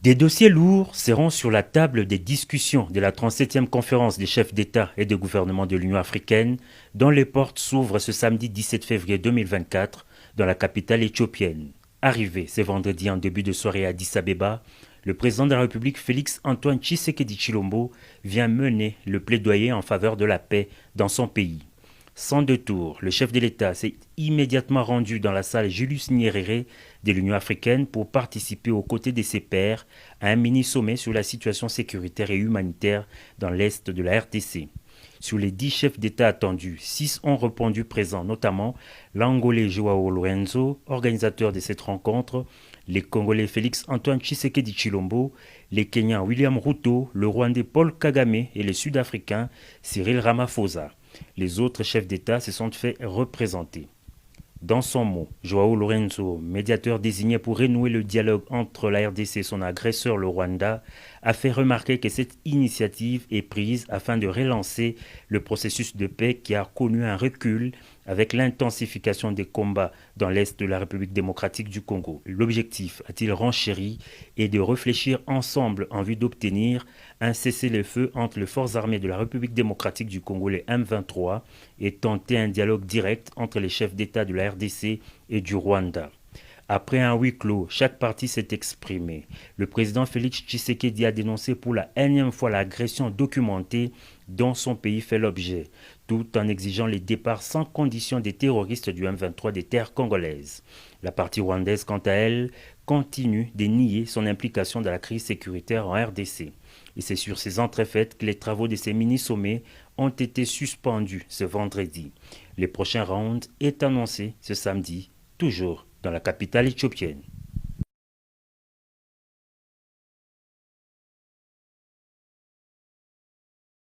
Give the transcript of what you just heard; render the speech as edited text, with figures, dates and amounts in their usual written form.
Des dossiers lourds seront sur la table des discussions de la 37e conférence des chefs d'État et de gouvernement de l'Union africaine, dont les portes s'ouvrent ce samedi 17 février 2024 dans la capitale éthiopienne. Arrivé ce vendredi en début de soirée à Addis Abeba, le président de la République Félix Antoine Tshisekedi Tshilombo vient mener le plaidoyer en faveur de la paix dans son pays. Sans détour, le chef de l'État s'est immédiatement rendu dans la salle Julius Nyerere de l'Union africaine pour participer aux côtés de ses pairs à un mini-sommet sur la situation sécuritaire et humanitaire dans l'est de la RDC. Sur les 10 chefs d'État attendus, 6 ont répondu présents, notamment l'Angolais Joao Lorenzo, organisateur de cette rencontre, les Congolais Félix Antoine Tshisekedi Tshilombo, les Kenyans William Ruto, le Rwandais Paul Kagame et le Sud-Africain Cyril Ramaphosa. Les autres chefs d'État se sont fait représenter. Dans son mot, Joao Lorenzo, médiateur désigné pour renouer le dialogue entre la RDC et son agresseur le Rwanda, a fait remarquer que cette initiative est prise afin de relancer le processus de paix qui a connu un recul avec l'intensification des combats dans l'est de la République démocratique du Congo. L'objectif, a-t-il renchéri, est de réfléchir ensemble en vue d'obtenir un cessez-le-feu entre les forces armées de la République démocratique du Congo, les M23, et tenter un dialogue direct entre les chefs d'État de la RDC et du Rwanda. Après un huis clos, chaque parti s'est exprimé. Le président Félix Tshisekedi a dénoncé pour la énième fois l'agression documentée dont son pays fait l'objet, tout en exigeant les départs sans condition des terroristes du M23 des terres congolaises. La partie rwandaise, quant à elle, continue de nier son implication dans la crise sécuritaire en RDC. Et c'est sur ces entrefaites que les travaux de ces mini-sommets ont été suspendus ce vendredi. Le prochain round est annoncé ce samedi, toujours dans la capitale éthiopienne.